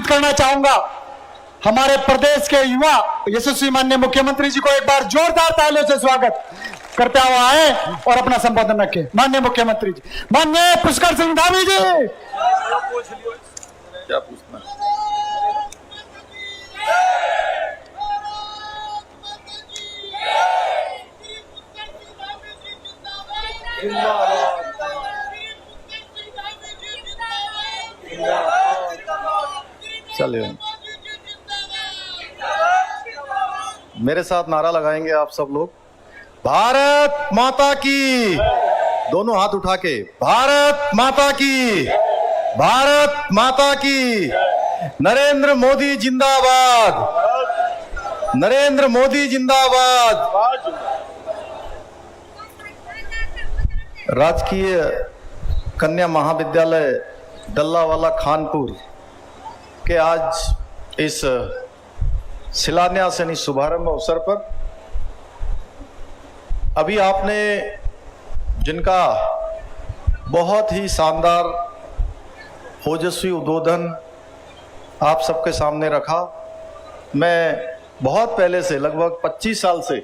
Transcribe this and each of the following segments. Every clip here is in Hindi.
आमंत्रित करना चाहूंगा हमारे प्रदेश के युवा यशस्वी माननीय मुख्यमंत्री जी को एक बार जोरदार तालियों से स्वागत करते हुए आए और अपना संबोधन रखे। माननीय मुख्यमंत्री जी, माननीय पुष्कर सिंह धामी जी। क्या पूछना? चलिए मेरे साथ नारा लगाएंगे आप सब लोग। भारत माता की, दोनों हाथ उठा के, भारत माता की, भारत माता की। नरेंद्र मोदी जिंदाबाद, नरेंद्र मोदी जिंदाबाद। राजकीय कन्या महाविद्यालय डल्लावाला खानपुर के आज इस शिलान्यास यानी शुभारंभ अवसर पर अभी आपने जिनका बहुत ही शानदार ओजस्वी उद्बोधन आप सबके सामने रखा, मैं बहुत पहले से लगभग 25 साल से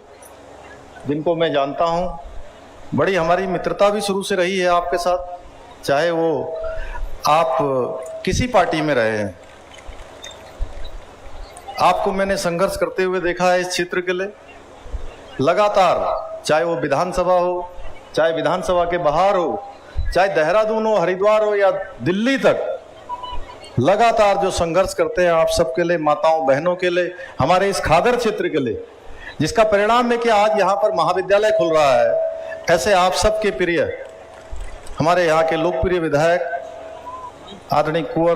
जिनको मैं जानता हूं, बड़ी हमारी मित्रता भी शुरू से रही है आपके साथ, चाहे वो आप किसी पार्टी में रहे हैं। आपको मैंने संघर्ष करते हुए देखा है इस क्षेत्र के लिए लगातार, चाहे वो विधानसभा हो, चाहे विधानसभा के बाहर हो, चाहे देहरादून हो, हरिद्वार हो या दिल्ली तक, लगातार जो संघर्ष करते हैं आप सबके लिए, माताओं बहनों के लिए, हमारे इस खादर क्षेत्र के लिए, जिसका परिणाम है कि आज यहाँ पर महाविद्यालय खुल रहा है। ऐसे आप सबके प्रिय, हमारे यहाँ के लोकप्रिय विधायक आदरणीय कुंवर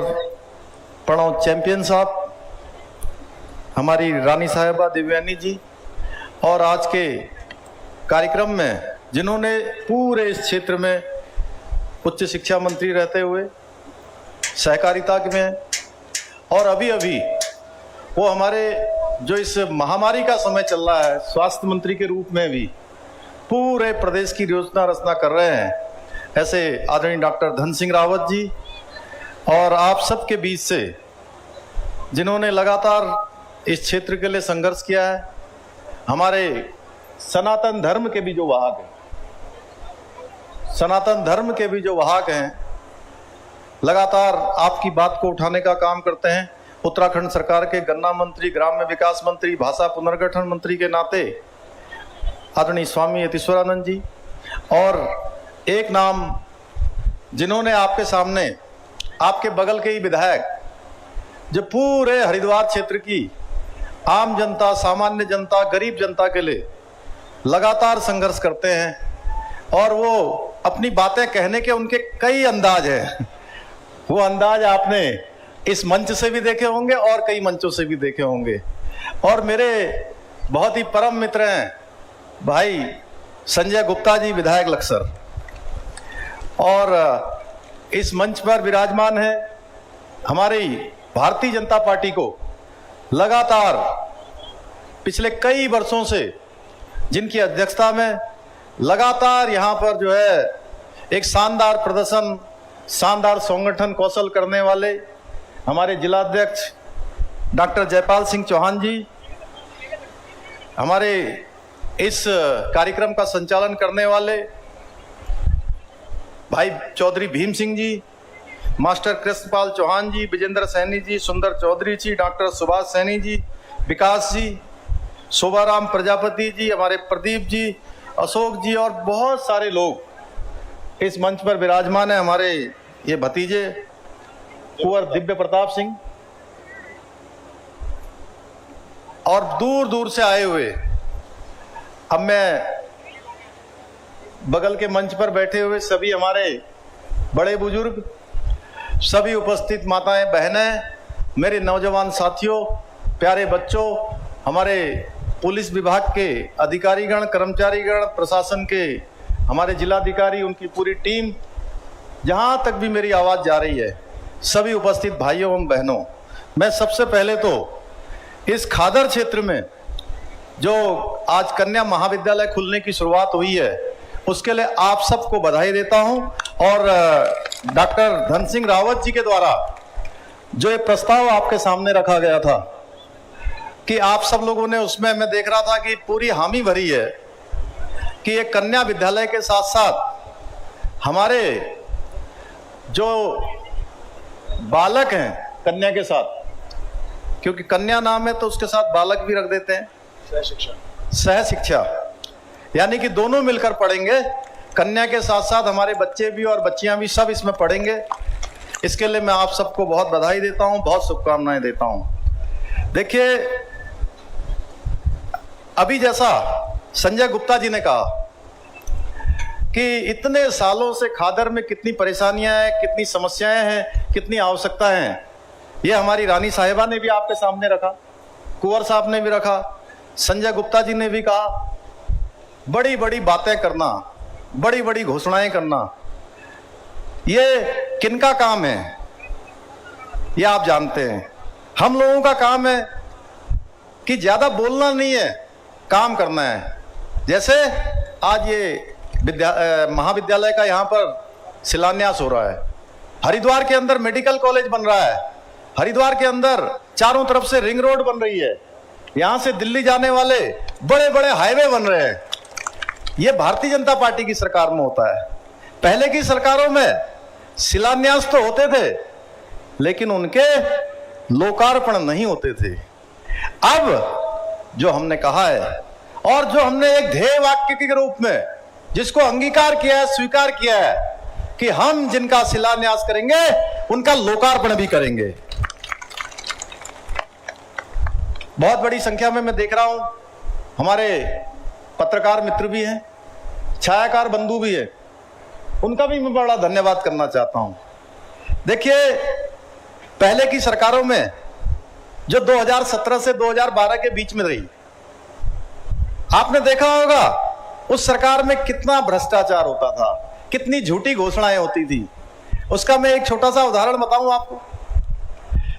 प्रणव चैंपियन साहब, हमारी रानी साहिबा दिव्यानी जी, और आज के कार्यक्रम में जिन्होंने पूरे इस क्षेत्र में उच्च शिक्षा मंत्री रहते हुए सहकारिता में, और अभी अभी वो हमारे जो इस महामारी का समय चल रहा है स्वास्थ्य मंत्री के रूप में भी पूरे प्रदेश की योजना रचना कर रहे हैं, ऐसे आदरणीय डॉक्टर धन सिंह रावत जी, और आप सबके बीच से जिन्होंने लगातार इस क्षेत्र के लिए संघर्ष किया है, हमारे सनातन धर्म के भी जो वाहक हैं, सनातन धर्म के भी जो वाहक हैं, लगातार आपकी बात को उठाने का काम करते हैं। उत्तराखंड सरकार के गन्ना मंत्री, ग्राम्य विकास मंत्री, भाषा पुनर्गठन मंत्री के नाते आदरणीय स्वामी यतीश्वरानंद जी, और एक नाम जिन्होंने आपके सामने, आपके बगल के ही विधायक, जो पूरे हरिद्वार क्षेत्र की आम जनता, सामान्य जनता, गरीब जनता के लिए लगातार संघर्ष करते हैं, और वो अपनी बातें कहने के उनके कई अंदाज हैं। वो अंदाज आपने इस मंच से भी देखे होंगे और कई मंचों से भी देखे होंगे। और मेरे बहुत ही परम मित्र हैं भाई संजय गुप्ता जी, विधायक लक्सर, और इस मंच पर विराजमान है हमारी भारतीय जनता पार्टी को लगातार पिछले कई वर्षों से, जिनकी अध्यक्षता में लगातार यहाँ पर जो है एक शानदार प्रदर्शन, शानदार संगठन कौशल करने वाले हमारे जिलाध्यक्ष डॉक्टर जयपाल सिंह चौहान जी, हमारे इस कार्यक्रम का संचालन करने वाले भाई चौधरी भीम सिंह जी, मास्टर कृष्णपाल चौहान जी, विजेंद्र सैनी जी, सुंदर चौधरी जी, डॉक्टर सुभाष सैनी जी, विकास जी, शोभाराम प्रजापति जी, हमारे प्रदीप जी, अशोक जी, और बहुत सारे लोग इस मंच पर विराजमान है। हमारे ये भतीजे कुंवर दिव्य प्रताप सिंह, और दूर दूर से आए हुए, अब मैं बगल के मंच पर बैठे हुए सभी हमारे बड़े बुजुर्ग, सभी उपस्थित माताएं, बहनें, मेरे नौजवान साथियों, प्यारे बच्चों, हमारे पुलिस विभाग के अधिकारीगण, कर्मचारीगण, प्रशासन के हमारे जिलाधिकारी, उनकी पूरी टीम, जहां तक भी मेरी आवाज जा रही है, सभी उपस्थित भाइयों एवं बहनों, मैं सबसे पहले तो इस खादर क्षेत्र में जो आज कन्या महाविद्यालय खुलने की शुरुआत हुई है, उसके लिए आप सबको बधाई देता हूं, और डॉक्टर धन सिंह रावत जी के द्वारा जो एक प्रस्ताव आपके सामने रखा गया था कि आप सब लोगों ने उसमें, मैं देख रहा था कि पूरी हामी भरी है कि एक कन्या विद्यालय के साथ साथ हमारे जो बालक हैं कन्या के साथ, क्योंकि कन्या नाम है तो उसके साथ बालक भी रख देते हैं, सह शिक्षा, यानी कि दोनों मिलकर पढ़ेंगे। कन्या के साथ साथ हमारे बच्चे भी और बच्चियां भी सब इसमें पढ़ेंगे। इसके लिए मैं आप सबको बहुत बधाई देता हूं, बहुत शुभकामनाएं देता हूं। देखिए, अभी जैसा संजय गुप्ता जी ने कहा कि इतने सालों से खादर में कितनी परेशानियां हैं, कितनी समस्याएं हैं, कितनी आवश्यकता हैं, ये हमारी रानी साहिबा ने भी आपके सामने रखा, कुंवर साहब ने भी रखा, संजय गुप्ता जी ने भी कहा। बड़ी बड़ी बातें करना, बड़ी बड़ी घोषणाएं करना, ये किनका काम है ये आप जानते हैं। हम लोगों का काम है कि ज्यादा बोलना नहीं है, काम करना है। जैसे आज ये महाविद्यालय का यहाँ पर शिलान्यास हो रहा है, हरिद्वार के अंदर मेडिकल कॉलेज बन रहा है, हरिद्वार के अंदर चारों तरफ से रिंग रोड बन रही है, यहां से दिल्ली जाने वाले बड़े बड़े हाईवे बन रहे हैं। ये भारतीय जनता पार्टी की सरकार में होता है। पहले की सरकारों में शिलान्यास तो होते थे लेकिन उनके लोकार्पण नहीं होते थे। अब जो हमने कहा है और जो हमने एक ध्येय वाक्य के रूप में जिसको अंगीकार किया है, स्वीकार किया है कि हम जिनका शिलान्यास करेंगे उनका लोकार्पण भी करेंगे। बहुत बड़ी संख्या में मैं देख रहा हूं हमारे पत्रकार मित्र भी हैं, छायाकार बंधु भी है, उनका भी मैं बड़ा धन्यवाद करना चाहता हूं। देखिए, पहले की सरकारों में जो 2017 से 2012 के बीच में रही, आपने देखा होगा उस सरकार में कितना भ्रष्टाचार होता था, कितनी झूठी घोषणाएं होती थी। उसका मैं एक छोटा सा उदाहरण बताऊं आपको।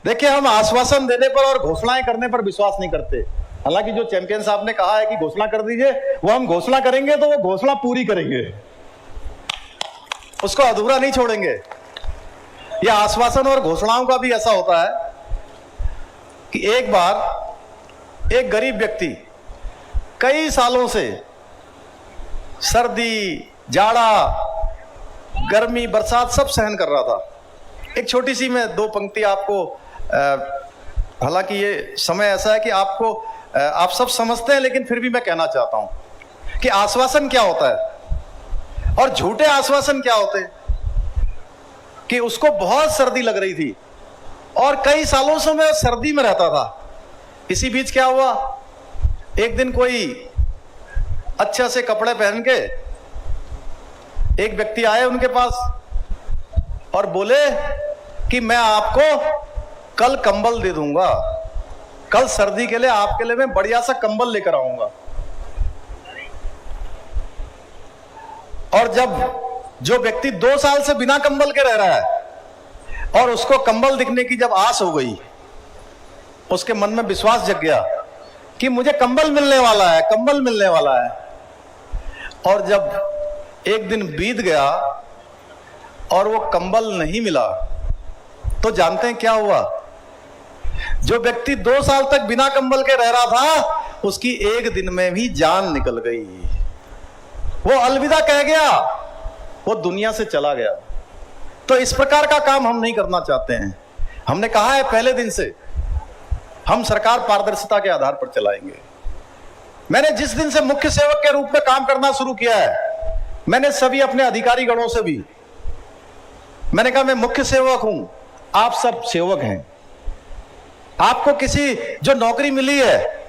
देखिए, हम आश्वासन देने पर और घोषणाएं करने पर विश्वास नहीं करते। हालांकि जो चैंपियन साहब ने कहा है कि घोषणा कर दीजिए, वो हम घोषणा करेंगे तो वो घोषणा पूरी करेंगे, उसको अधूरा नहीं छोड़ेंगे। यह आश्वासन और घोषणाओं का भी ऐसा होता है कि एक बार एक गरीब व्यक्ति कई सालों से सर्दी, जाड़ा, गर्मी, बरसात सब सहन कर रहा था। एक छोटी सी मैं दो पंक्ति आपको, हालांकि ये समय ऐसा है कि आपको आप सब समझते हैं लेकिन फिर भी मैं कहना चाहता हूं कि आश्वासन क्या होता है और झूठे आश्वासन क्या होते हैं। कि उसको बहुत सर्दी लग रही थी और कई सालों से मैं सर्दी में रहता था। इसी बीच क्या हुआ, एक दिन कोई अच्छे से कपड़े पहन के एक व्यक्ति आए उनके पास और बोले कि मैं आपको कल कंबल दे दूंगा, कल सर्दी के लिए आपके लिए मैं बढ़िया सा कंबल लेकर आऊंगा। और जब जो व्यक्ति 2 साल से बिना कंबल के रह रहा है और उसको कंबल दिखने की जब आस हो गई, उसके मन में विश्वास जग गया कि मुझे कंबल मिलने वाला है, कंबल मिलने वाला है। और जब एक दिन बीत गया और वो कंबल नहीं मिला तो जानते हैं क्या हुआ? जो व्यक्ति 2 साल तक बिना कंबल के रह रहा था उसकी एक दिन में भी जान निकल गई, वो अलविदा कह गया, वो दुनिया से चला गया। तो इस प्रकार का काम हम नहीं करना चाहते हैं। हमने कहा है पहले दिन से हम सरकार पारदर्शिता के आधार पर चलाएंगे। मैंने जिस दिन से मुख्य सेवक के रूप में काम करना शुरू किया है, मैंने सभी अपने अधिकारी गणों से भी मैंने कहा मैं मुख्य सेवक हूं, आप सब सेवक हैं। आपको किसी जो नौकरी मिली है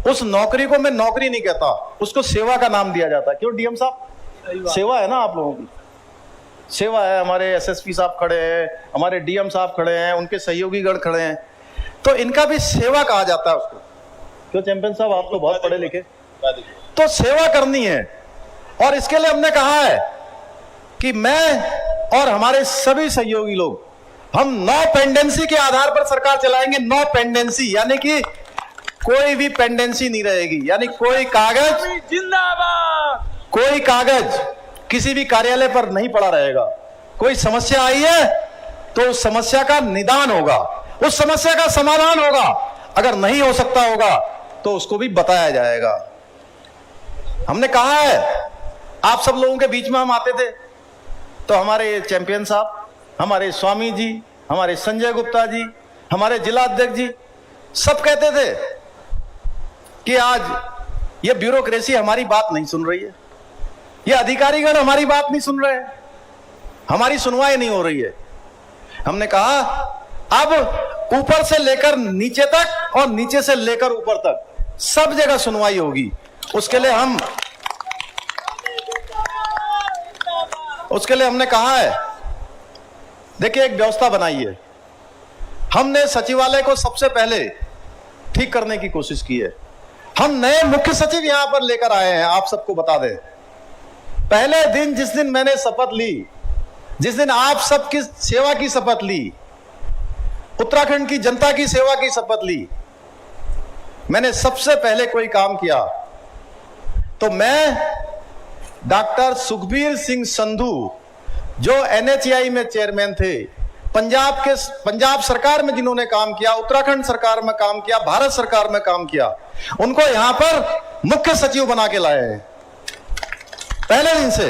उस नौकरी को मैं नौकरी नहीं कहता, उसको सेवा का नाम दिया जाता है। क्यों डीएम साहब? सेवा है ना आप लोगों की, सेवा है। हमारे एसएसपी साहब खड़े हैं, हमारे डीएम साहब खड़े हैं, उनके सहयोगी गण खड़े हैं, तो इनका भी सेवा कहा जाता है उसको। क्यों चैंपियन साहब, आप तो बहुत पढ़े लिखे, तो सेवा करनी है। और इसके लिए हमने कहा है कि मैं और हमारे सभी सहयोगी लोग हम नो पेंडेंसी के आधार पर सरकार चलाएंगे। नो पेंडेंसी यानी कि कोई भी पेंडेंसी नहीं रहेगी, यानी कोई कागज जिंदाबाद, कोई कागज किसी भी कार्यालय पर नहीं पड़ा रहेगा। कोई समस्या आई है तो उस समस्या का निदान होगा, उस समस्या का समाधान होगा। अगर नहीं हो सकता होगा तो उसको भी बताया जाएगा। हमने कहा है, आप सब लोगों के बीच में हम आते थे तो हमारे चैंपियन साहब, हमारे स्वामी जी, हमारे संजय गुप्ता जी, हमारे जिला अध्यक्ष जी सब कहते थे कि आज ये ब्यूरोक्रेसी हमारी बात नहीं सुन रही है, ये अधिकारीगण हमारी बात नहीं सुन रहे हैं, हमारी सुनवाई नहीं हो रही है। हमने कहा अब ऊपर से लेकर नीचे तक और नीचे से लेकर ऊपर तक सब जगह सुनवाई होगी। उसके लिए हमने कहा है, देखिए एक व्यवस्था बनाई है। हमने सचिवालय को सबसे पहले ठीक करने की कोशिश की है। हम नए मुख्य सचिव यहां पर लेकर आए हैं। आप सबको बता दें, पहले दिन जिस दिन मैंने शपथ ली, जिस दिन आप सबकी सेवा की शपथ ली, उत्तराखंड की जनता की सेवा की शपथ ली, मैंने सबसे पहले कोई काम किया तो मैं डॉक्टर सुखबीर सिंह संधू, जो NHAI में चेयरमैन थे, पंजाब सरकार में जिन्होंने काम किया, उत्तराखंड सरकार में काम किया, भारत सरकार में काम किया, उनको यहां पर मुख्य सचिव बना के लाए हैं पहले दिन से।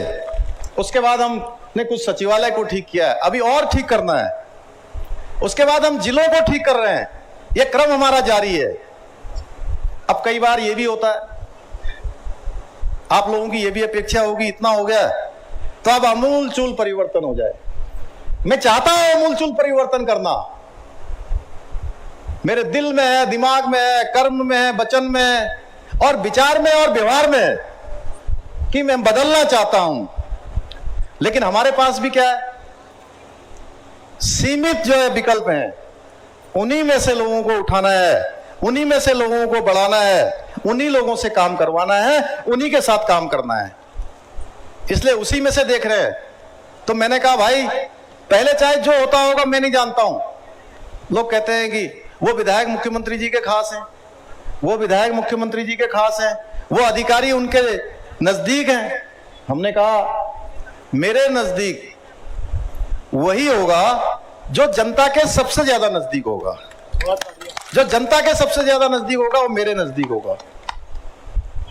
उसके बाद हमने कुछ सचिवालय को ठीक किया है, अभी और ठीक करना है। उसके बाद हम जिलों को ठीक कर रहे हैं, यह क्रम हमारा जारी है। अब कई बार यह भी होता है, आप लोगों की यह भी अपेक्षा होगी, इतना हो गया तो अब अमूलचूल परिवर्तन हो जाए। मैं चाहता हूं अमूलचूल परिवर्तन करना, मेरे दिल में है, दिमाग में है, कर्म में है, वचन में है और विचार में और व्यवहार में है कि मैं बदलना चाहता हूं। लेकिन हमारे पास भी क्या है, सीमित जो है विकल्प हैं, उन्हीं में से लोगों को उठाना है, उन्हीं में से लोगों को बढ़ाना है, उन्हीं लोगों से काम करवाना है, उन्हीं के साथ काम करना है। इसलिए उसी में से देख रहे हैं। तो मैंने कहा भाई, पहले चाहे जो होता होगा मैं नहीं जानता हूं, लोग कहते हैं कि वो विधायक मुख्यमंत्री जी के खास हैं, वो विधायक मुख्यमंत्री जी के खास हैं, वो अधिकारी उनके नजदीक हैं। हमने कहा मेरे नजदीक वही होगा जो जनता के सबसे ज्यादा नजदीक होगा, जो जनता के सबसे ज्यादा नजदीक होगा वो मेरे नजदीक होगा।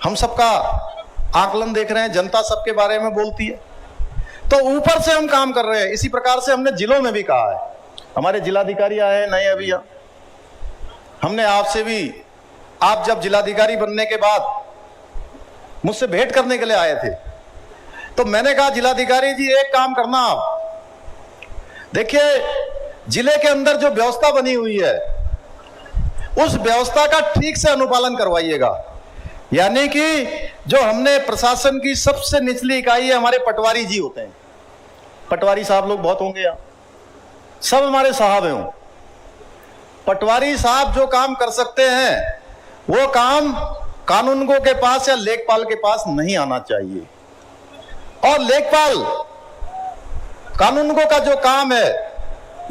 हम सबका आकलन देख रहे हैं, जनता सबके बारे में बोलती है, तो ऊपर से हम काम कर रहे हैं। इसी प्रकार से हमने जिलों में भी कहा है, हमारे जिलाधिकारी आए हैं नए अभी यहाँ, हमने आपसे भी, आप जब जिलाधिकारी बनने के बाद मुझसे भेंट करने के लिए आए थे, तो मैंने कहा जिलाधिकारी जी एक काम करना, आप देखिए जिले के अंदर जो व्यवस्था बनी हुई है उस व्यवस्था का ठीक से अनुपालन करवाइएगा। यानी कि जो हमने प्रशासन की सबसे निचली इकाई है, हमारे पटवारी जी होते हैं, पटवारी साहब लोग बहुत होंगे यहाँ, सब हमारे साहब हैं। पटवारी साहब जो काम कर सकते हैं वो काम कानूनगो के पास या लेखपाल के पास नहीं आना चाहिए, और लेखपाल कानूनगो का जो काम है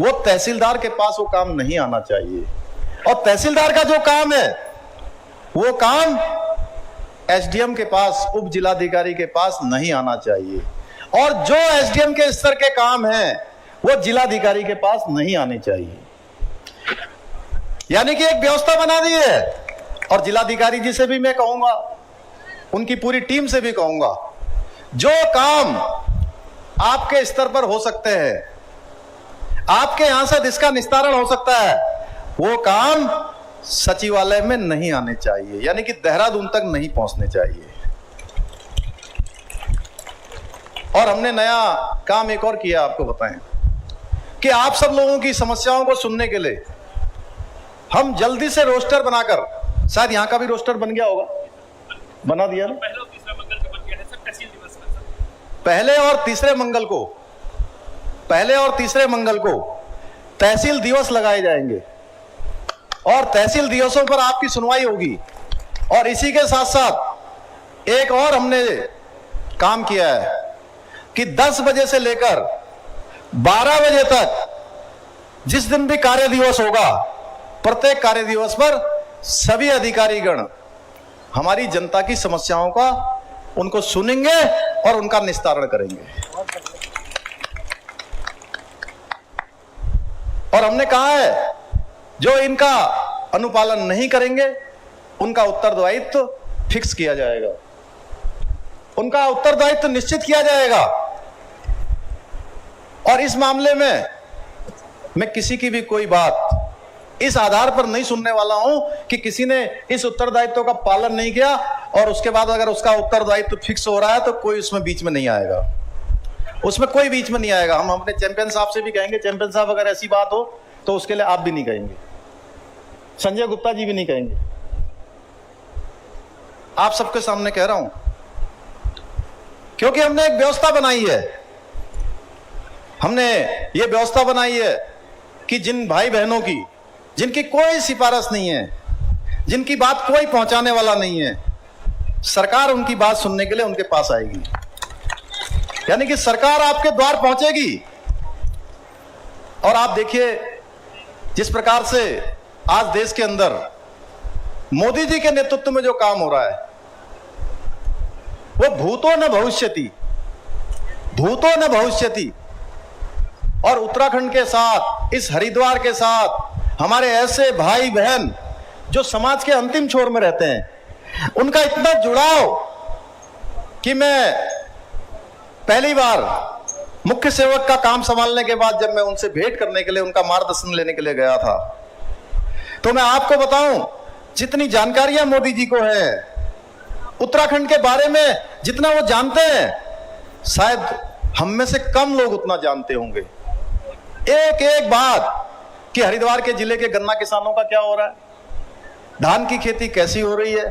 वो तहसीलदार के पास वो काम नहीं आना चाहिए, और तहसीलदार का जो काम है वो काम SDM के पास, उप जिलाधिकारी के पास नहीं आना चाहिए, और जो SDM के स्तर के काम हैं वो जिलाधिकारी के पास नहीं आने चाहिए। यानी कि एक व्यवस्था बना दी है। और जिलाधिकारी जी से भी मैं कहूंगा, उनकी पूरी टीम से भी कहूंगा, जो काम आपके स्तर पर हो सकते हैं, आपके यहां से जिसका निस्तारण हो सकता है, वो काम सचिवालय में नहीं आने चाहिए, यानी कि देहरादून तक नहीं पहुंचने चाहिए। और हमने नया काम एक और किया, आपको बताएं कि आप सब लोगों की समस्याओं को सुनने के लिए हम जल्दी से रोस्टर बनाकर, शायद यहां का भी रोस्टर बन गया होगा, बना दिया ना, पहले और तीसरे मंगल को तहसील दिवस लगाए जाएंगे, और तहसील दिवसों पर आपकी सुनवाई होगी। और इसी के साथ साथ एक और हमने काम किया है कि 10 बजे से लेकर 12 बजे तक जिस दिन भी कार्य दिवस होगा, प्रत्येक कार्य दिवस पर सभी अधिकारीगण हमारी जनता की समस्याओं का उनको सुनेंगे और उनका निस्तारण करेंगे। और हमने कहा है जो इनका अनुपालन नहीं करेंगे उनका उत्तरदायित्व फिक्स किया जाएगा, उनका उत्तरदायित्व निश्चित किया जाएगा। और इस मामले में मैं किसी की भी कोई बात इस आधार पर नहीं सुनने वाला हूं कि किसी ने इस उत्तरदायित्व का पालन नहीं किया और उसके बाद अगर उसका उत्तरदायित्व फिक्स हो रहा है तो कोई उसमें बीच में नहीं आएगा, उसमें कोई बीच में नहीं आएगा। हम अपने चैंपियन साहब से भी कहेंगे, चैंपियन साहब अगर ऐसी बात हो तो उसके लिए आप भी नहीं कहेंगे, संजय गुप्ता जी भी नहीं कहेंगे, आप सबके सामने कह रहा हूं, क्योंकि हमने एक व्यवस्था बनाई है। हमने ये व्यवस्था बनाई है कि जिन भाई बहनों की जिनकी कोई सिफारिश नहीं है, जिनकी बात कोई पहुंचाने वाला नहीं है, सरकार उनकी बात सुनने के लिए उनके पास आएगी, यानी कि सरकार आपके द्वार पहुंचेगी। और आप देखिए जिस प्रकार से आज देश के अंदर मोदी जी के नेतृत्व में जो काम हो रहा है वो भूतो न भविष्यति, भूतो न भविष्यति। और उत्तराखंड के साथ, इस हरिद्वार के साथ हमारे ऐसे भाई बहन जो समाज के अंतिम छोर में रहते हैं, उनका इतना जुड़ाव कि मैं पहली बार मुख्य सेवक का काम संभालने के बाद जब मैं उनसे भेंट करने के लिए, उनका मार्गदर्शन लेने के लिए गया था, तो मैं आपको बताऊं जितनी जानकारियां मोदी जी को है उत्तराखंड के बारे में, जितना वो जानते हैं, शायद हम में से कम लोग उतना जानते होंगे। एक एक बात कि हरिद्वार के जिले के गन्ना किसानों का क्या हो रहा है, धान की खेती कैसी हो रही है,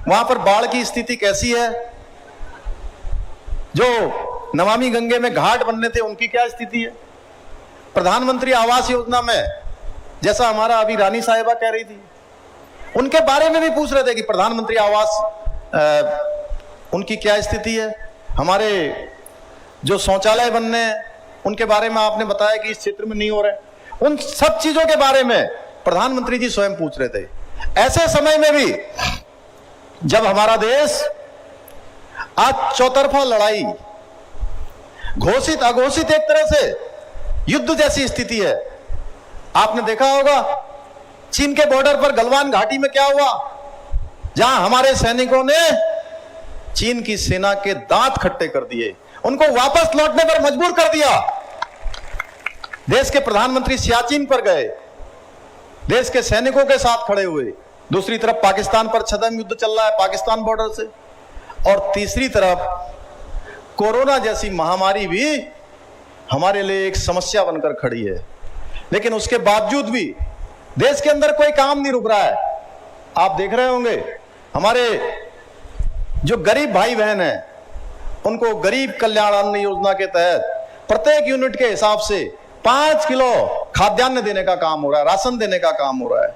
वहां पर बाढ़ की स्थिति कैसी है, जो नमामि गंगे में घाट बनने थे उनकी क्या स्थिति है, प्रधानमंत्री आवास योजना में जैसा हमारा अभी रानी साहिबा कह रही थी, उनके बारे में भी पूछ रहे थे कि प्रधानमंत्री आवास उनकी क्या स्थिति है, हमारे जो शौचालय बनने हैं उनके बारे में आपने बताया कि इस क्षेत्र में नहीं हो रहे। उन सब चीजों के बारे में प्रधानमंत्री जी स्वयं पूछ रहे थे। ऐसे समय में भी जब हमारा देश आज चौतरफा लड़ाई, घोषित अघोषित एक तरह से युद्ध जैसी स्थिति है, आपने देखा होगा चीन के बॉर्डर पर गलवान घाटी में क्या हुआ, जहां हमारे सैनिकों ने चीन की सेना के दांत खट्टे कर दिए, उनको वापस लौटने पर मजबूर कर दिया। देश के प्रधानमंत्री सियाचिन पर गए, देश के सैनिकों के साथ खड़े हुए, दूसरी तरफ पाकिस्तान पर छद्म युद्ध चल रहा है पाकिस्तान बॉर्डर से, और तीसरी तरफ कोरोना जैसी महामारी भी हमारे लिए एक समस्या बनकर खड़ी है। लेकिन उसके बावजूद भी देश के अंदर कोई काम नहीं रुक रहा है। आप देख रहे होंगे हमारे जो गरीब भाई बहन हैं उनको गरीब कल्याण अन्न योजना के तहत प्रत्येक यूनिट के हिसाब से 5 किलो खाद्यान्न देने का काम हो रहा है, राशन देने का काम हो रहा है।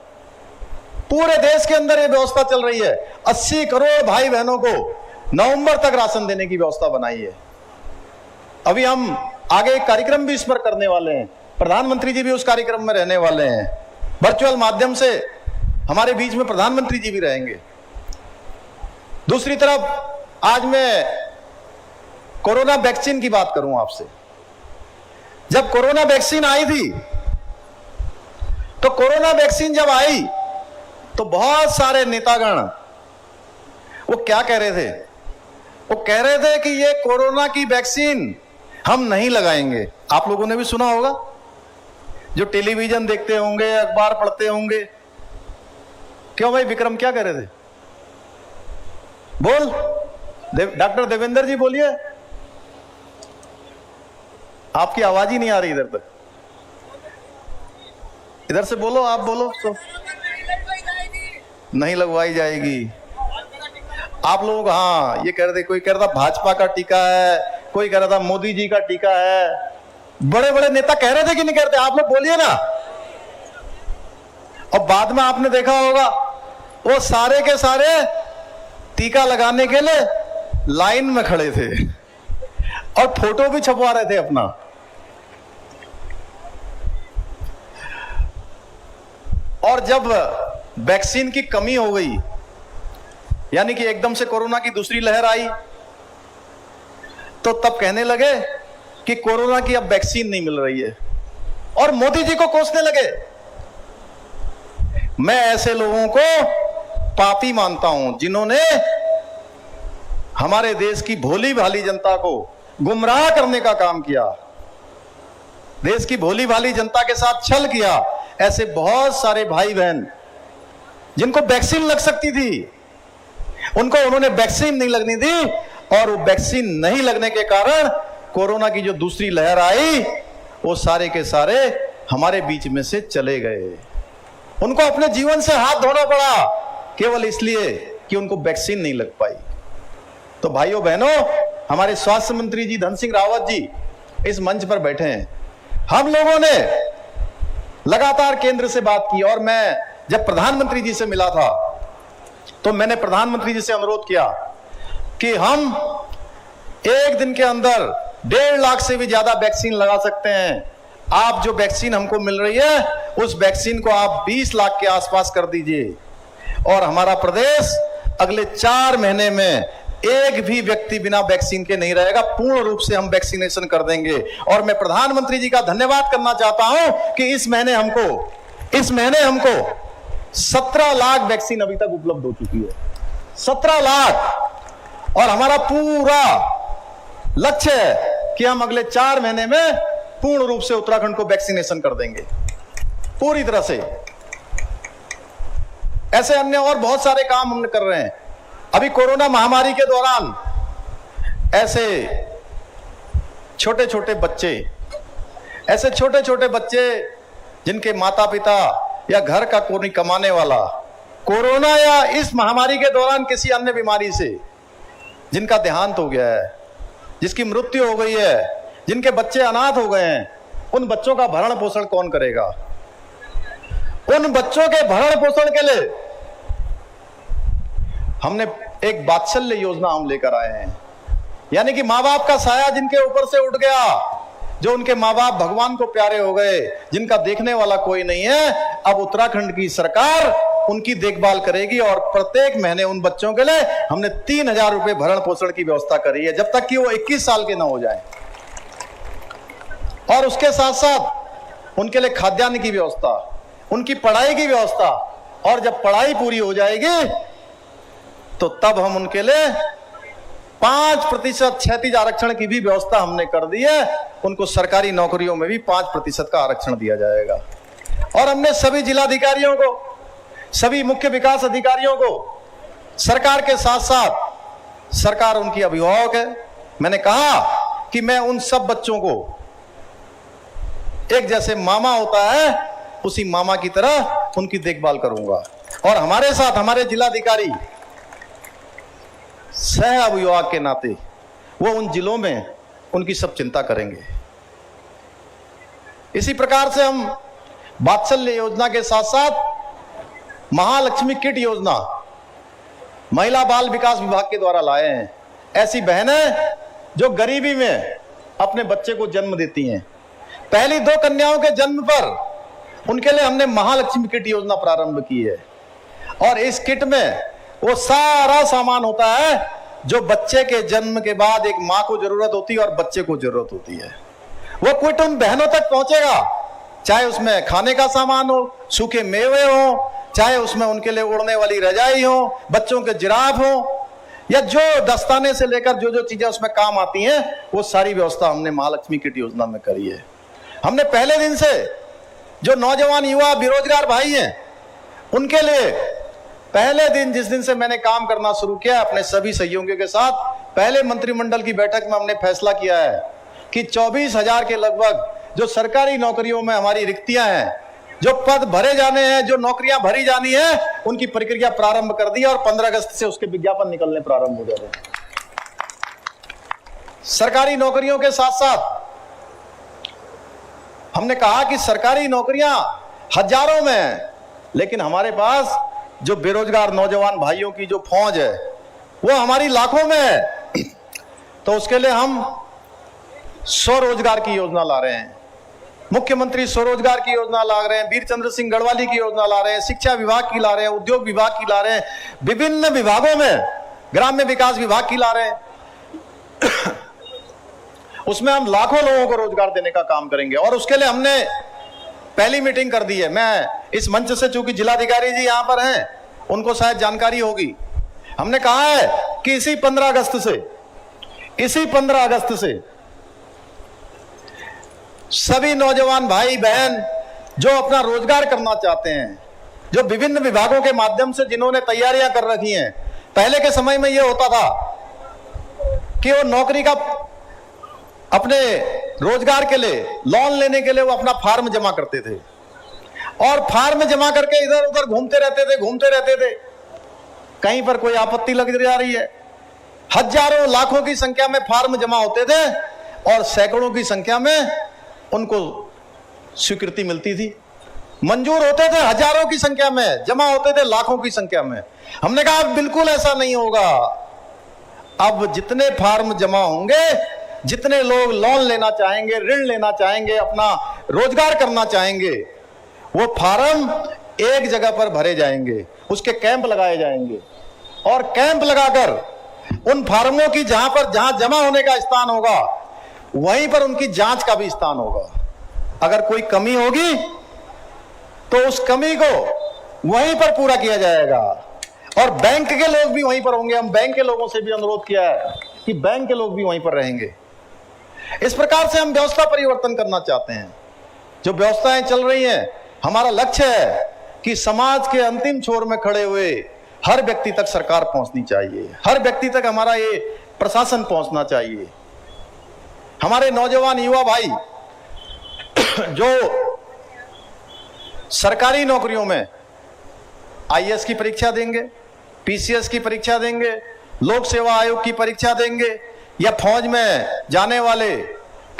पूरे देश के अंदर यह व्यवस्था चल रही है। 80 करोड़ भाई बहनों को नवंबर तक राशन देने की व्यवस्था बनाई है। अभी हम आगे एक कार्यक्रम भी इस पर करने वाले हैं, प्रधानमंत्री जी भी उस कार्यक्रम में रहने वाले हैं, वर्चुअल माध्यम से हमारे बीच में प्रधानमंत्री जी भी रहेंगे। दूसरी तरफ आज मैं कोरोना वैक्सीन की बात करूं आपसे। जब कोरोना वैक्सीन आई थी, तो कोरोना वैक्सीन जब आई तो बहुत सारे नेतागण वो क्या कह रहे थे, वो कह रहे थे कि ये कोरोना की वैक्सीन हम नहीं लगाएंगे। आप लोगों ने भी सुना होगा, जो टेलीविजन देखते होंगे, अखबार पढ़ते होंगे। क्यों भाई विक्रम क्या कह रहे थे? बोल डॉक्टर देवेंद्र जी बोलिए, आपकी आवाज ही नहीं आ रही इधर तक। इधर से बोलो, आप बोलो तो। नहीं लगवाई जाएगी। आप लोग हाँ ये कह रहे थे, कोई कह रहा था भाजपा का टीका है, कोई कह रहा था मोदी जी का टीका है। बड़े बड़े नेता कह रहे थे कि नहीं कह रहे थे? आप लोग बोलिए ना। और बाद में आपने देखा होगा वो सारे के सारे टीका लगाने के लिए लाइन में खड़े थे और फोटो भी छपवा रहे थे अपना। और जब वैक्सीन की कमी हो गई, यानी कि एकदम से कोरोना की दूसरी लहर आई, तो तब कहने लगे कि कोरोना की अब वैक्सीन नहीं मिल रही है और मोदी जी को कोसने लगे मैं ऐसे लोगों को पापी मानता हूं जिन्होंने हमारे देश की भोली भाली जनता को गुमराह करने का काम किया, देश की भोली भाली जनता के साथ छल किया। ऐसे बहुत सारे भाई बहन जिनको वैक्सीन लग सकती थी, उनको उन्होंने वैक्सीन नहीं लगनी दी, और वो वैक्सीन नहीं लगने के कारण कोरोना की जो दूसरी लहर आई, वो सारे के सारे हमारे बीच में से चले गए। उनको अपने जीवन से हाथ धोना पड़ा केवल इसलिए कि उनको वैक्सीन नहीं लग पाई। तो भाइयों बहनों, हमारे स्वास्थ्य मंत्री जी धन सिंह रावत जी इस मंच पर बैठे हैं। हम लोगों ने लगातार केंद्र से बात की, और मैं जब प्रधानमंत्री जी से मिला था तो मैंने प्रधानमंत्री जी से अनुरोध किया कि हम एक दिन के अंदर 1.5 लाख से भी ज्यादा वैक्सीन लगा सकते हैं। आप जो वैक्सीन हमको मिल रही है उस वैक्सीन को आप 20 लाख के आसपास कर दीजिए, और हमारा प्रदेश अगले 4 महीने में एक भी व्यक्ति बिना वैक्सीन के नहीं रहेगा। पूर्ण रूप से हम वैक्सीनेशन कर देंगे। और मैं प्रधानमंत्री जी का धन्यवाद करना चाहता हूं कि इस महीने हमको 17 लाख वैक्सीन अभी तक उपलब्ध हो चुकी है। 17 लाख। और हमारा पूरा लक्ष्य है कि हम अगले 4 महीने में पूर्ण रूप से उत्तराखंड को वैक्सीनेशन कर देंगे पूरी तरह से। ऐसे अन्य और बहुत सारे काम हम कर रहे हैं। अभी कोरोना महामारी के दौरान ऐसे छोटे छोटे बच्चे जिनके माता पिता या घर का कोई कमाने वाला कोरोना या इस महामारी के दौरान किसी अन्य बीमारी से जिनका देहांत हो गया है, जिसकी मृत्यु हो गई है, जिनके बच्चे अनाथ हो गए हैं, उन बच्चों का भरण पोषण कौन करेगा? उन बच्चों के भरण पोषण के लिए हमने एक वात्सल्य योजना हम लेकर आए हैं। यानी कि माँ बाप का साया जिनके ऊपर से उठ गया, जो उनके माँ बाप भगवान को प्यारे हो गए, जिनका देखने वाला कोई नहीं है, अब उत्तराखंड की सरकार उनकी देखभाल करेगी। और प्रत्येक महीने उन बच्चों के लिए हमने 3,000 रुपए भरण पोषण की व्यवस्था करी है, जब तक कि वो 21 साल के ना हो जाए। और उसके साथ साथ उनके लिए खाद्यान्न की व्यवस्था, उनकी पढ़ाई की व्यवस्था, और जब पढ़ाई पूरी हो जाएगी तो तब हम उनके लिए 5% क्षैतिज आरक्षण की भी व्यवस्था हमने कर दी है। उनको सरकारी नौकरियों में भी 5% का आरक्षण दिया जाएगा। और हमने सभी जिलाधिकारियों को, सभी मुख्य विकास अधिकारियों को, सरकार के साथ साथ सरकार उनकी अभिभावक है, मैंने कहा कि मैं उन सब बच्चों को एक जैसे मामा होता है उसी मामा की तरह उनकी देखभाल करूंगा। और हमारे साथ हमारे जिलाधिकारी सह अभिभावक के नाते वो उन जिलों में उनकी सब चिंता करेंगे। इसी प्रकार से हम वात्सल्य योजना के साथ साथ महालक्ष्मी किट योजना महिला बाल विकास विभाग के द्वारा लाए हैं। ऐसी बहनें जो गरीबी में अपने बच्चे को जन्म देती हैं, पहली 2 कन्याओं के जन्म पर उनके लिए हमने महालक्ष्मी किट योजना प्रारंभ की है। और इस किट में वो सारा सामान होता है जो बच्चे के जन्म के बाद एक मां को जरूरत होती है और बच्चे को जरूरत होती है। वो किट उन बहनों तक पहुंचेगा, चाहे उसमें खाने का सामान हो, सूखे मेवे हो, चाहे उसमें उनके लिए उड़ने वाली रजाई हो, बच्चों के जिराफ हो, या जो दस्ताने से लेकर जो जो चीजें उसमें काम आती हैं, वो सारी व्यवस्था हमने महालक्ष्मी किट योजना में करी है। हमने पहले दिन से जो नौजवान युवा बेरोजगार भाई हैं, उनके लिए पहले दिन जिस दिन से मैंने काम करना शुरू किया अपने सभी सहयोगियों के साथ, पहले मंत्रिमंडल की बैठक में हमने फैसला किया है कि 24,000 के लगभग जो सरकारी नौकरियों में हमारी रिक्तियां हैं, जो पद भरे जाने हैं, जो नौकरियां भरी जानी है, उनकी प्रक्रिया प्रारंभ कर दी और 15 अगस्त से उसके विज्ञापन निकलने प्रारंभ हो जा रहे हैं। सरकारी नौकरियों के साथ साथ हमने कहा कि सरकारी नौकरियां हजारों में हैं, लेकिन हमारे पास जो बेरोजगार नौजवान भाइयों की जो फौज है वो हमारी लाखों में है। तो उसके लिए हम स्वरोजगार की योजना ला रहे हैं, मुख्यमंत्री स्वरोजगार की योजना ला रहे हैं, वीर चंद्र सिंह गढ़वाली की योजना ला रहे हैं, शिक्षा विभाग की ला रहे हैं, उद्योग विभाग की ला रहे हैं, विभिन्न विभागों में ग्राम्य विकास विभाग की ला रहे हैं। उसमें हम लाखों लोगों को रोजगार देने का काम करेंगे। और उसके लिए हमने पहली मीटिंग कर दी है। मैं इस मंच से, चूंकि जिलाधिकारी जी यहां पर हैं, उनको शायद जानकारी होगी। हमने कहा है कि इसी 15 अगस्त से सभी नौजवान भाई बहन जो अपना रोजगार करना चाहते हैं, जो विभिन्न विभागों के माध्यम से जिन्होंने तैयारियां कर रखी हैं, पहले के समय में यह होता था कि वो नौकरी का अपने रोजगार के लिए, लोन लेने के लिए वो अपना फार्म जमा करते थे और फार्म जमा करके इधर उधर घूमते रहते थे। कहीं पर कोई आपत्ति लग जा रही है, हजारों लाखों की संख्या में फार्म जमा होते थे और सैकड़ों की संख्या में उनको स्वीकृति मिलती थी, मंजूर होते थे, हजारों की संख्या में जमा होते थे, लाखों की संख्या में। हमने कहा बिल्कुल ऐसा नहीं होगा। अब जितने फार्म जमा होंगे, जितने लोग लोन लेना चाहेंगे, ऋण लेना चाहेंगे, अपना रोजगार करना चाहेंगे, वो फार्म एक जगह पर भरे जाएंगे, उसके कैंप लगाए जाएंगे और कैंप लगाकर उन फार्मों की जहां जमा होने का स्थान होगा, वहीं पर उनकी जांच का भी स्थान होगा। अगर कोई कमी होगी तो उस कमी को वहीं पर पूरा किया जाएगा और बैंक के लोग भी वहीं पर होंगे। हम बैंक के लोगों से भी अनुरोध किया है कि बैंक के लोग भी वहीं पर रहेंगे। इस प्रकार से हम व्यवस्था परिवर्तन करना चाहते हैं। जो व्यवस्थाएं चल रही हैं, हमारा लक्ष्य है कि समाज के अंतिम छोर में खड़े हुए हर व्यक्ति तक सरकार पहुंचनी चाहिए, हर व्यक्ति तक हमारा ये प्रशासन पहुंचना चाहिए। हमारे नौजवान युवा भाई जो सरकारी नौकरियों में आईएएस की परीक्षा देंगे, पीसीएस की परीक्षा देंगे, लोक सेवा आयोग की परीक्षा देंगे या फौज में जाने वाले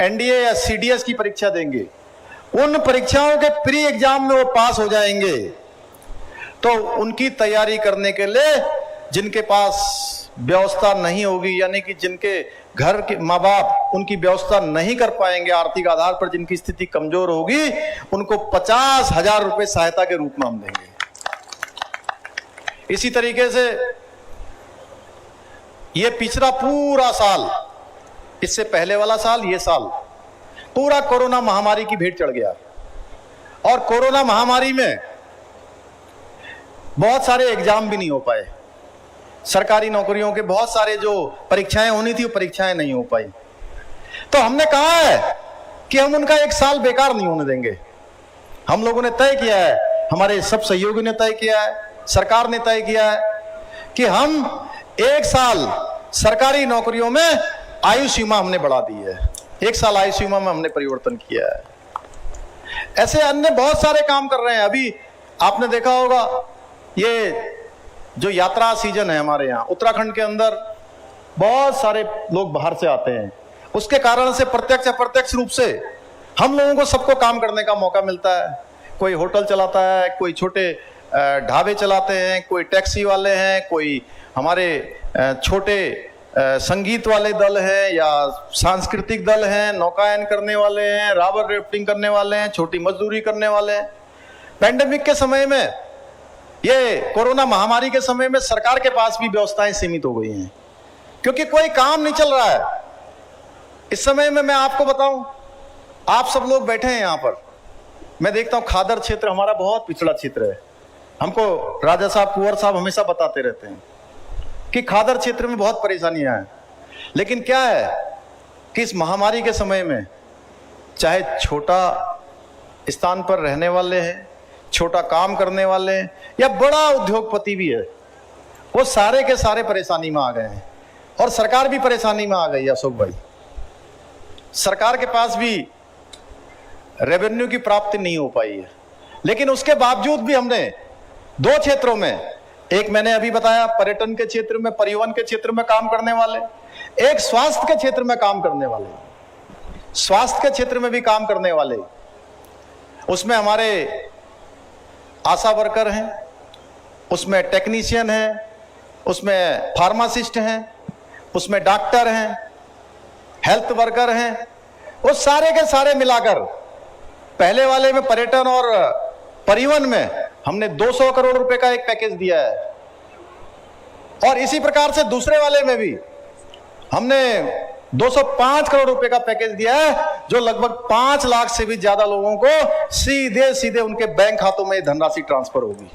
एनडीए या सीडीएस की परीक्षा देंगे, उन परीक्षाओं के प्री एग्जाम में वो पास हो जाएंगे तो उनकी तैयारी करने के लिए जिनके पास व्यवस्था नहीं होगी, यानी कि जिनके घर के माँ बाप उनकी व्यवस्था नहीं कर पाएंगे, आर्थिक आधार पर जिनकी स्थिति कमजोर होगी, उनको 50,000 रुपए सहायता के रूप में हम देंगे। इसी तरीके से ये पिछला पूरा साल, इससे पहले वाला साल, ये साल पूरा कोरोना महामारी की भेंट चढ़ गया और कोरोना महामारी में बहुत सारे एग्जाम भी नहीं हो पाए। सरकारी नौकरियों के बहुत सारे जो परीक्षाएं होनी थी वो परीक्षाएं नहीं हो पाई। तो हमने कहा है कि हम उनका एक साल बेकार नहीं होने देंगे। हम लोगों ने तय किया है, हमारे सब सहयोगी ने तय किया है, सरकार ने तय किया है कि हम एक साल सरकारी नौकरियों में आयु सीमा हमने बढ़ा दी है। एक साल आयु सीमा में हमने परिवर्तन किया है। ऐसे अन्य बहुत सारे काम कर रहे हैं। अभी आपने देखा होगा ये जो यात्रा सीजन है हमारे यहाँ उत्तराखंड के अंदर, बहुत सारे लोग बाहर से आते हैं। उसके कारण से प्रत्यक्ष अप्रत्यक्ष रूप से हम लोगों को सबको काम करने का मौका मिलता है। कोई होटल चलाता है, कोई छोटे ढाबे चलाते हैं, कोई टैक्सी वाले हैं, कोई हमारे छोटे संगीत वाले दल हैं या सांस्कृतिक दल हैं, नौकायन करने वाले हैं, रावर राफ्टिंग करने वाले हैं, छोटी मजदूरी करने वाले हैं। पैंडेमिक के समय में, ये कोरोना महामारी के समय में सरकार के पास भी व्यवस्थाएं सीमित हो गई हैं क्योंकि कोई काम नहीं चल रहा है। इस समय में मैं आपको बताऊं, आप सब लोग बैठे हैं यहाँ पर, मैं देखता हूं खादर क्षेत्र हमारा बहुत पिछड़ा क्षेत्र है। हमको राजा साहब, कुंवर साहब हमेशा बताते रहते हैं कि खादर क्षेत्र में बहुत परेशानियां हैं। लेकिन क्या है कि इस महामारी के समय में चाहे छोटा स्थान पर रहने वाले हैं, छोटा काम करने वाले हैं या बड़ा उद्योगपति भी है, वो सारे के सारे परेशानी में आ गए हैं और सरकार भी परेशानी में आ गई है। अशोक भाई, सरकार के पास भी रेवेन्यू की प्राप्ति नहीं हो पाई है। लेकिन उसके बावजूद भी हमने दो क्षेत्रों में, एक मैंने अभी बताया पर्यटन के क्षेत्र में, परिवहन के क्षेत्र में काम करने वाले, एक स्वास्थ्य के क्षेत्र में काम करने वाले, स्वास्थ्य के क्षेत्र में भी काम करने वाले, उसमें हमारे आशा वर्कर हैं, उसमें टेक्नीशियन हैं, उसमें फार्मासिस्ट हैं, उसमें डॉक्टर हैं, हेल्थ वर्कर हैं, वो सारे के सारे मिलाकर पहले वाले में पर्यटन और परिवहन में हमने 200 करोड़ रुपए का एक पैकेज दिया है और इसी प्रकार से दूसरे वाले में भी हमने 205 करोड़ रुपए का पैकेज दिया है, जो लगभग 5 लाख से भी ज्यादा लोगों को सीधे सीधे उनके बैंक खातों में धनराशि ट्रांसफर होगी।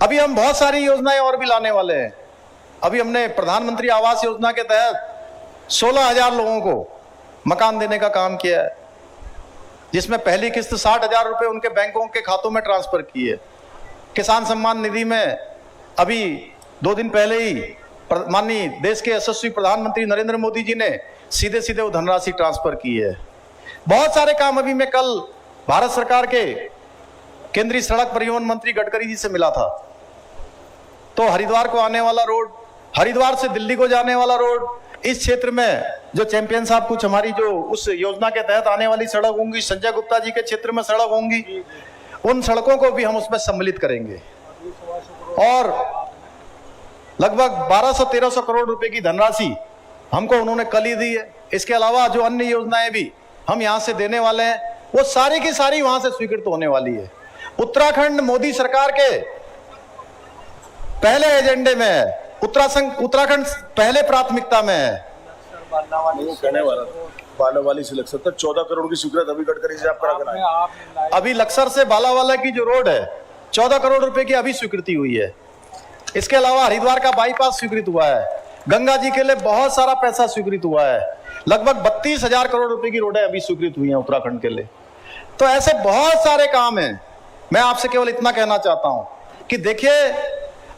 अभी हम बहुत सारी योजनाएं और भी लाने वाले हैं। अभी हमने प्रधानमंत्री आवास योजना के तहत 16,000 लोगों को मकान देने का काम किया है, जिसमें पहली किस्त 60,000 रुपए उनके बैंकों के खातों में ट्रांसफर की है। किसान सम्मान निधि में अभी 2 दिन पहले ही माननीय देश के यशस्वी प्रधानमंत्री नरेंद्र मोदी जी ने सीधे सीधे वो धनराशि ट्रांसफर की है। बहुत सारे काम अभी मैं कल भारत सरकार के केंद्रीय सड़क परिवहन मंत्री गडकरी जी से मिला था, तो हरिद्वार को आने वाला रोड, हरिद्वार से दिल्ली को जाने वाला रोड, इस क्षेत्र में जो चैंपियन साहब कुछ हमारी जो उस योजना के तहत आने वाली सड़क होंगी, संजय गुप्ता जी के क्षेत्र में सड़क होंगी, उन सड़कों को भी हम उसमें सम्मिलित करेंगे। और लगभग 1200-1300 करोड़ रुपए की धनराशि हमको उन्होंने कल ही दी है। इसके अलावा जो अन्य योजनाएं भी हम यहां से देने वाले हैं, वो सारी की सारी वहां से स्वीकृत होने वाली है। उत्तराखंड मोदी सरकार के पहले एजेंडे में है, उत्तराखंड पहले प्राथमिकता में है। बालावाली से लक्सर तक 14 करोड़ की स्वीकृत अभी गडकरी से आप करा कर आए। अभी लक्सर से बालावाला की जो रोड है 14 करोड़ रुपए की अभी स्वीकृति हुई है। इसके अलावा हरिद्वार का बाईपास स्वीकृत हुआ है। गंगा जी के लिए बहुत सारा पैसा स्वीकृत हुआ है। लगभग 32,000 करोड़ रुपए की रोडें अभी स्वीकृत हुई हैं उत्तराखंड के लिए। तो ऐसे बहुत सारे काम हैं। मैं आपसे केवल इतना कहना चाहता हूं कि देखिए,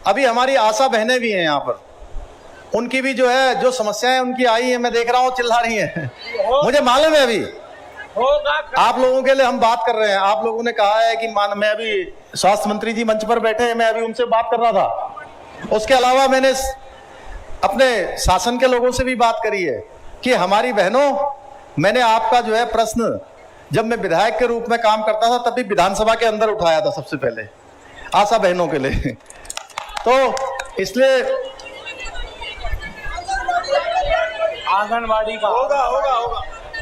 अभी हमारी आशा बहनें भी हैं यहाँ पर, उनकी भी जो है जो समस्याएं उनकी आई है, मैं देख रहा हूँ चिल्ला रही हैं। मुझे मालूम है अभी आप लोगों के लिए हम बात कर रहे हैं। आप लोगों ने कहा है कि मैं अभी स्वास्थ्य मंत्री जी मंच पर बैठे हैं, मैं अभी उनसे बात कर रहा था। उसके अलावा मैंने अपने शासन के लोगों से भी बात करी है कि हमारी बहनों, मैंने आपका जो है प्रश्न जब मैं विधायक के रूप में काम करता था तभी विधानसभा के अंदर उठाया था सबसे पहले, आशा बहनों के लिए। तो इसलिए आंगनबाड़ी का होगा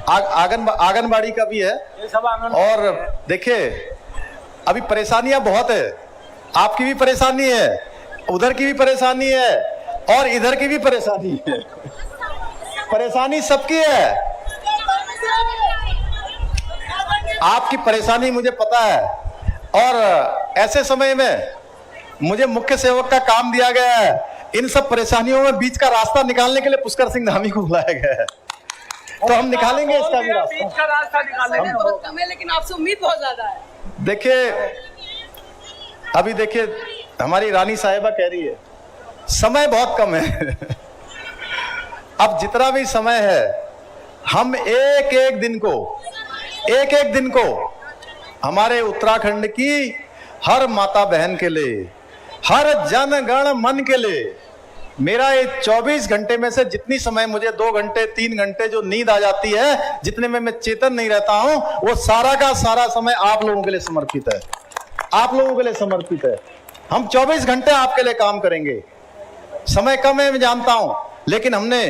आंगनबाड़ी का भी है। ये सब और देखिए, अभी परेशानियां बहुत है। आपकी भी परेशानी है, उधर की भी परेशानी है, और इधर की भी परेशानी है। परेशानी सबकी है। आपकी परेशानी मुझे पता है, और ऐसे समय में मुझे मुख्य सेवक का काम दिया गया है। इन सब परेशानियों में बीच का रास्ता निकालने के लिए पुष्कर सिंह धामी को बुलाया गया है, तो हम निकालेंगे इसका भी रास्ता। बीच का रास्ता निकालेंगे। बहुत कम है, लेकिन आपसे उम्मीद बहुत ज्यादा है। देखिए, अभी देखिए, हमारी रानी साहिबा कह रही है समय बहुत कम है। अब जितना भी समय है, हम एक एक दिन को हमारे उत्तराखंड की हर माता बहन के लिए, हर जन गण मन के लिए, मेरा ये 24 घंटे में से जितनी समय मुझे 2 घंटे 3 घंटे जो नींद आ जाती है, जितने में मैं चेतन नहीं रहता हूं, वो सारा का सारा समय आप लोगों के लिए समर्पित है। आप लोगों के लिए समर्पित है। हम 24 घंटे आपके लिए काम करेंगे। समय कम है, मैं जानता हूं, लेकिन हमने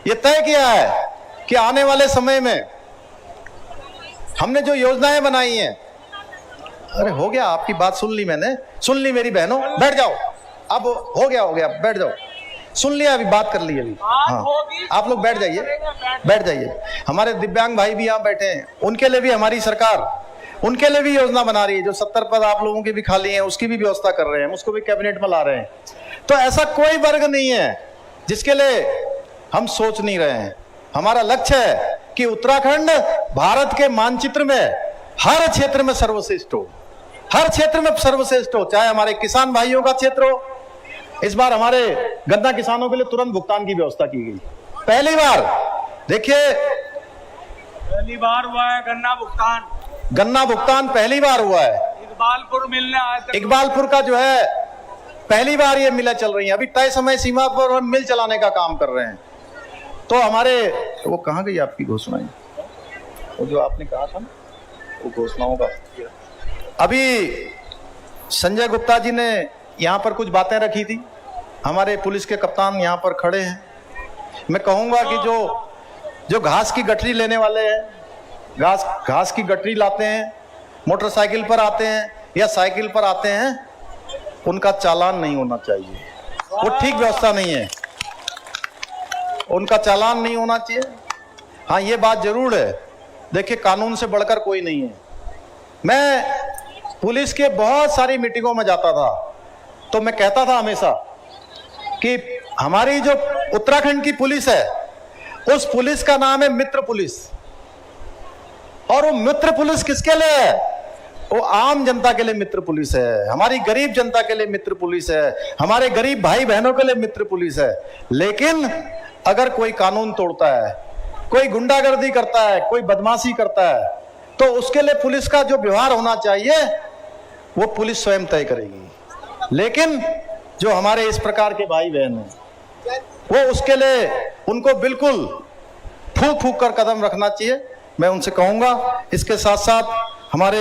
ये तय किया है कि आने वाले समय में हमने जो योजनाएं बनाई हैं, अरे हो गया, आपकी बात सुन ली मैंने, सुन ली मेरी बहनों, बैठ जाओ। अब हो गया, बैठ जाओ। सुन लिया, अभी बात कर ली अभी। हाँ, आप लोग बैठ जाइए। हमारे दिव्यांग भाई भी यहाँ बैठे हैं, उनके लिए भी हमारी सरकार, उनके लिए भी योजना बना रही है। जो 70 पद आप लोगों के भी खाली हैं, उसकी भी व्यवस्था कर रहे हैं, उसको भी कैबिनेट में ला रहे हैं। तो ऐसा कोई वर्ग नहीं है जिसके लिए हम सोच नहीं रहे हैं। हमारा लक्ष्य है कि उत्तराखंड भारत के मानचित्र में हर क्षेत्र में सर्वश्रेष्ठ हो, हर क्षेत्र में सर्वश्रेष्ठ हो। चाहे हमारे किसान भाइयों का क्षेत्र हो, इस बार हमारे गन्ना किसानों के लिए तुरंत भुगतान की व्यवस्था की गई। पहली बार, देखिए, पहली बार हुआ है गन्ना भुगतान पहली बार हुआ है। इकबालपुर मिलने आए थे। इकबालपुर का जो है पहली बार ये मिलें चल रही हैं। अभी तय समय सीमा पर हम मिल चलाने का काम कर रहे हैं। तो हमारे, वो कहाँ गई आपकी घोषणाएं, वो जो आपने कहा था ना, वो घोषणाओं का, अभी संजय गुप्ता जी ने यहाँ पर कुछ बातें रखी थी। हमारे पुलिस के कप्तान यहाँ पर खड़े हैं। मैं कहूँगा कि जो घास की गठरी लेने वाले हैं, घास की गठरी लाते हैं, मोटरसाइकिल पर आते हैं या साइकिल पर आते हैं, उनका चालान नहीं होना चाहिए। वो ठीक व्यवस्था नहीं है। उनका चालान नहीं होना चाहिए। हाँ, ये बात जरूर है, देखिए कानून से बढ़कर कोई नहीं है। मैं पुलिस के बहुत सारी मीटिंगों में जाता था तो मैं कहता था हमेशा कि हमारी जो उत्तराखंड की पुलिस है उस पुलिस का नाम है मित्र पुलिस। और वो मित्र पुलिस किसके लिए है? वो आम जनता के लिए मित्र पुलिस है, हमारी गरीब जनता के लिए मित्र पुलिस है, हमारे गरीब भाई बहनों के लिए मित्र पुलिस है। लेकिन अगर कोई कानून तोड़ता है, कोई गुंडागर्दी करता है, कोई बदमाशी करता है, तो उसके लिए पुलिस का जो व्यवहार होना चाहिए वो पुलिस स्वयं तय करेगी। लेकिन जो हमारे इस प्रकार के भाई बहन हैं वो उसके लिए उनको बिल्कुल फूक फूक कर कदम रखना चाहिए, मैं उनसे कहूंगा। इसके साथ साथ हमारे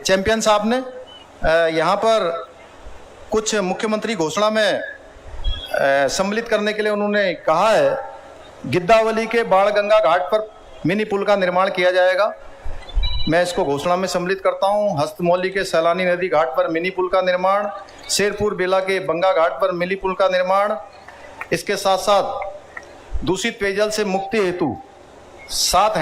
चैंपियन साहब ने यहाँ पर कुछ मुख्यमंत्री घोषणा में सम्मिलित करने के लिए उन्होंने कहा है, गिद्दावली के बाणगंगा घाट पर मिनी पुल का निर्माण किया जाएगा। मैं इसको घोषणा में सम्मिलित करता हूं। हस्तमौली के सैलानी नदी घाट पर मिनी पुल का निर्माण, शेरपुर बेला के बंगा घाट पर मिनी पुल का निर्माण, इसके साथ साथ दूषित पेयजल से मुक्ति हेतु 60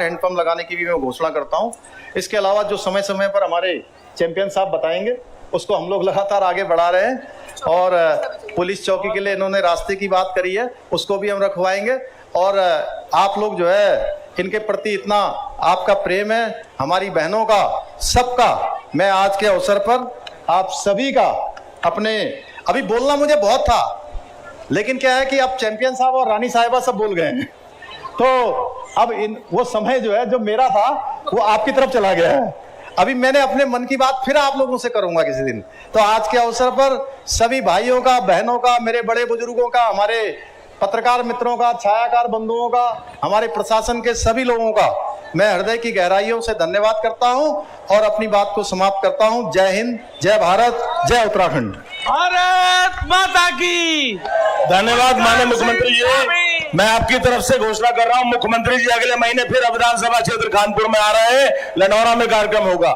हैंडपंप लगाने की भी मैं घोषणा करता हूं। इसके अलावा जो समय समय पर हमारे चैंपियन साहब बताएंगे उसको हम लोग लगातार आगे बढ़ा रहे हैं। और पुलिस चौकी के लिए इन्होंने रास्ते की बात करी है, उसको भी हम रखवाएंगे। और आप लोग जो है इनके प्रति इतना आपका प्रेम है, हमारी बहनों का, सबका, मैं आज के अवसर पर आप सभी का अपने, अभी बोलना मुझे बहुत था लेकिन क्या है कि अब चैंपियन साहब और रानी साहिबा सब बोल गए हैं, तो अब वो समय जो है जो मेरा था वो आपकी तरफ चला गया है। अभी मैंने अपने मन की बात फिर आप लोगों से करूंगा किसी दिन। तो आज के अवसर पर सभी भाइयों का, बहनों का, मेरे बड़े बुजुर्गों का, हमारे पत्रकार मित्रों का, छायाकार बंधुओं का, हमारे प्रशासन के सभी लोगों का मैं हृदय की गहराइयों से धन्यवाद करता हूं और अपनी बात को समाप्त करता हूं। जय हिंद, जय भारत, जय उत्तराखंड। भारत माता की धन्यवाद माननीय मुख्यमंत्री जी। मैं आपकी तरफ से घोषणा कर रहा हूं, मुख्यमंत्री जी अगले महीने फिर विधानसभा क्षेत्र कानपुर में आ रहे हैं, लनौरा में कार्यक्रम होगा